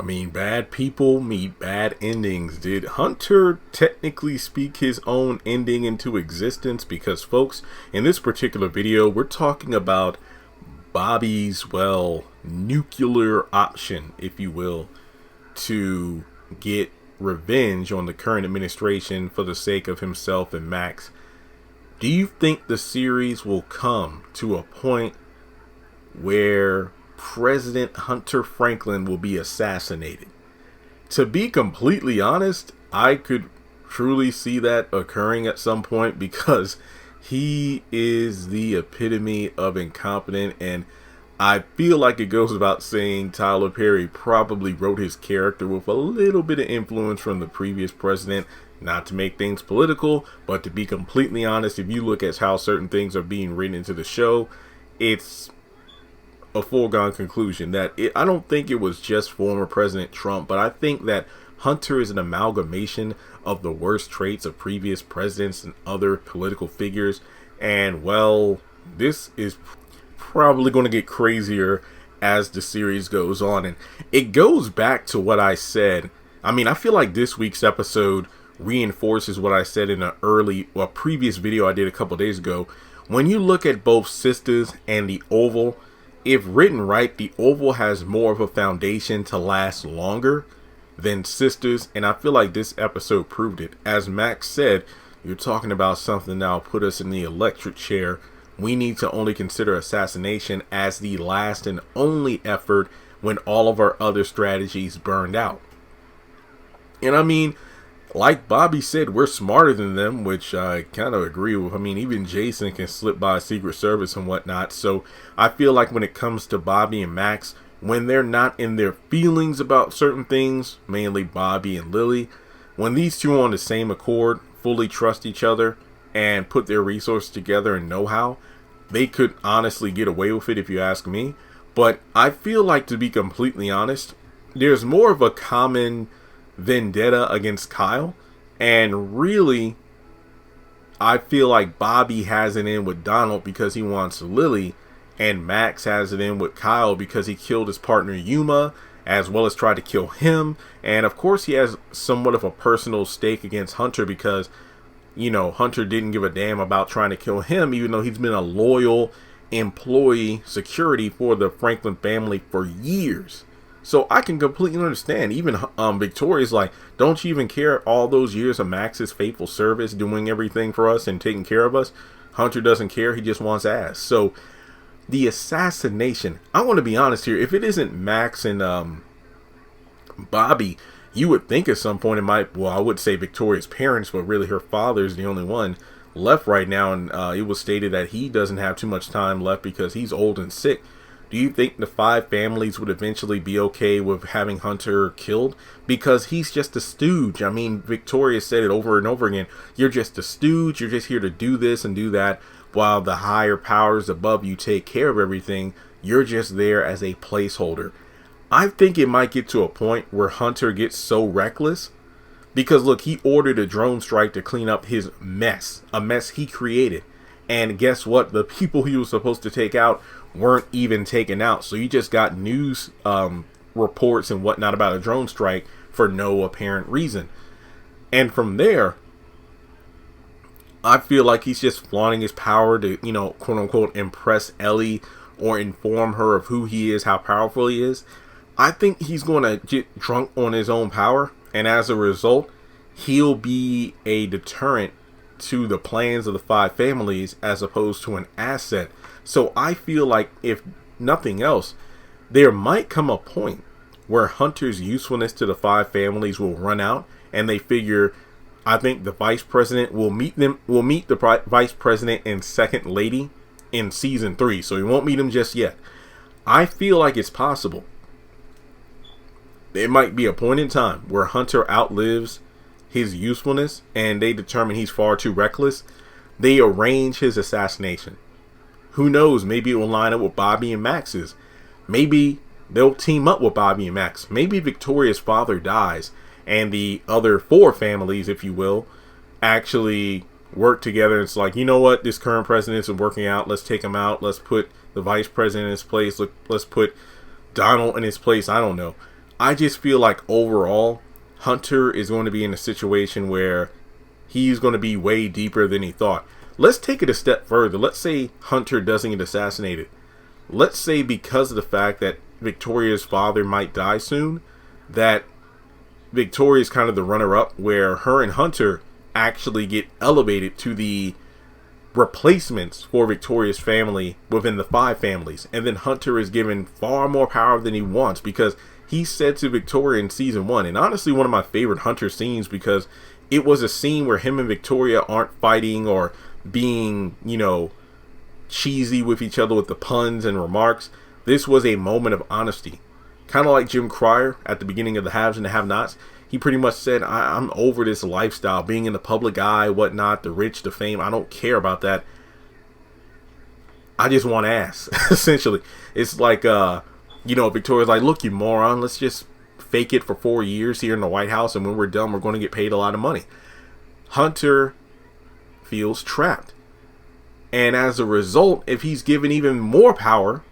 I mean, bad people meet bad endings. Did Hunter technically speak his own ending into existence? Because, folks, in this particular video, we're talking about Bobby's, well, nuclear option, if you will, to get revenge on the current administration for the sake of himself and Max. Do you think the series will come to a point where President Hunter Franklin will be assassinated? To be completely honest, I could truly see that occurring at some point, because he is the epitome of incompetent, and I feel like it goes without saying Tyler Perry probably wrote his character with a little bit of influence from the previous president. Not to make things political, but to be completely honest, if you look at how certain things are being written into the show, it's a foregone conclusion that I don't think it was just former President Trump, but I think that Hunter is an amalgamation of the worst traits of previous presidents and other political figures. And, well, this is probably going to get crazier as the series goes on. And it goes back to what I said. I mean, I feel like this week's episode reinforces what I said in a previous video I did a couple days ago. When you look at both Sisters and The Oval, if written right, The Oval has more of a foundation to last longer than Sisters, and I feel like this episode proved it. As Max said, you're talking about something that'll put us in the electric chair. We need to only consider assassination as the last and only effort when all of our other strategies burned out. And I mean, like Bobby said, we're smarter than them, which I kind of agree with. I mean, even Jason can slip by Secret Service and whatnot. So I feel like when it comes to Bobby and Max, when they're not in their feelings about certain things, mainly Bobby and Lily, when these two are on the same accord, fully trust each other, and put their resources together and know-how, they could honestly get away with it, if you ask me. But I feel like, to be completely honest, there's more of a common vendetta against Kyle, and really I feel like Bobby has it in with Donald because he wants Lily, and Max has it in with Kyle because he killed his partner Yuma, as well as tried to kill him. And of course he has somewhat of a personal stake against Hunter because, you know, Hunter didn't give a damn about trying to kill him, even though he's been a loyal employee security for the Franklin family for years. So I can completely understand. Even Victoria's like, don't you even care all those years of Max's faithful service, doing everything for us and taking care of us? Hunter doesn't care. He just wants ass. So the assassination, I want to be honest here. If it isn't Max and Bobby, you would think at some point it might, well, I would say Victoria's parents, but really her father is the only one left right now. And it was stated that he doesn't have too much time left because he's old and sick. Do you think the five families would eventually be okay with having Hunter killed? Because he's just a stooge. I mean, Victoria said it over and over again. You're just a stooge. You're just here to do this and do that, while the higher powers above you take care of everything. You're just there as a placeholder. I think it might get to a point where Hunter gets so reckless. Because, look, he ordered a drone strike to clean up his mess. A mess he created. And guess what? The people he was supposed to take out weren't even taken out. So you just got news reports and whatnot about a drone strike for no apparent reason. And from there, I feel like he's just flaunting his power to, you know, quote unquote, impress Ellie or inform her of who he is, how powerful he is. I think he's going to get drunk on his own power. And as a result, he'll be a deterrent to the plans of the five families as opposed to an asset. So I feel like, if nothing else, there might come a point where Hunter's usefulness to the five families will run out, and they figure, I think the vice president will meet the vice president and second lady in season 3. So he won't meet him just yet. I feel like it's possible. It might be a point in time where Hunter outlives his usefulness and they determine he's far too reckless. They arrange his assassination. Who knows? Maybe it will line up with Bobby and Max's. Maybe they'll team up with Bobby and Max. Maybe Victoria's father dies and the other four families, if you will, actually work together. It's like, you know what? This current president isn't working out. Let's take him out. Let's put the vice president in his place. Let's put Donald in his place. I don't know. I just feel like overall, Hunter is going to be in a situation where he's going to be way deeper than he thought. Let's take it a step further. Let's say Hunter doesn't get assassinated. Let's say because of the fact that Victoria's father might die soon, that Victoria's kind of the runner-up, where her and Hunter actually get elevated to the replacements for Victoria's family within the 5 families. And then Hunter is given far more power than he wants, because he said to Victoria in season 1, and honestly one of my favorite Hunter scenes, because it was a scene where him and Victoria aren't fighting or being, you know, cheesy with each other with the puns and remarks. This was a moment of honesty. Kind of like Jim Cryer at the beginning of the Haves and the Have-Nots. He pretty much said, I'm over this lifestyle, being in the public eye, whatnot, the rich, the fame. I don't care about that. I just want ass, essentially. It's like, you know, Victoria's like, look, you moron, let's just fake it for 4 years here in the White House, and when we're done, we're going to get paid a lot of money. Hunter feels trapped. And as a result, if he's given even more power,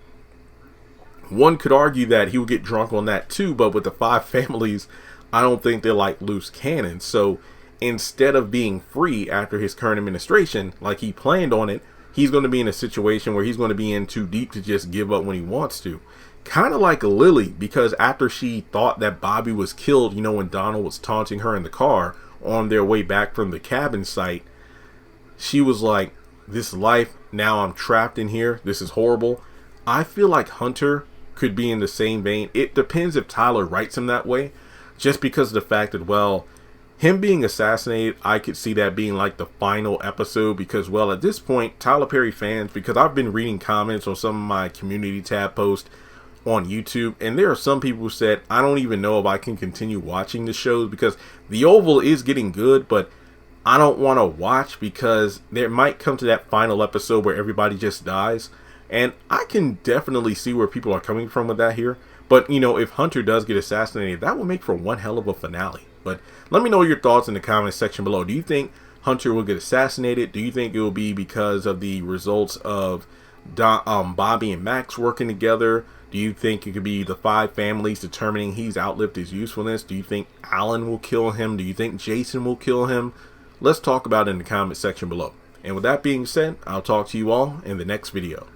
one could argue that he would get drunk on that too, but with the 5 families, I don't think they're like loose cannons. So instead of being free after his current administration, like he planned on it, he's going to be in a situation where he's going to be in too deep to just give up when he wants to. Kind of like Lily, because after she thought that Bobby was killed, you know, when Donald was taunting her in the car on their way back from the cabin site, she was like, this life, now I'm trapped in here, this is horrible. I feel like Hunter could be in the same vein. It depends if Tyler writes him that way, just because of the fact that, well, him being assassinated, I could see that being like the final episode, because, well, at this point, Tyler Perry fans, because I've been reading comments on some of my community tab posts on YouTube, and there are some people who said, I don't even know if I can continue watching the shows, because The Oval is getting good, but I don't want to watch because there might come to that final episode where everybody just dies. And I can definitely see where people are coming from with that here. But, you know, if Hunter does get assassinated, that will make for one hell of a finale. But let me know your thoughts in the comments section below. Do you think Hunter will get assassinated? Do you think it will be because of the results of Bobby and Max working together? Do you think it could be the 5 families determining he's outlived his usefulness? Do you think Alan will kill him? Do you think Jason will kill him? Let's talk about it in the comment section below. And with that being said, I'll talk to you all in the next video.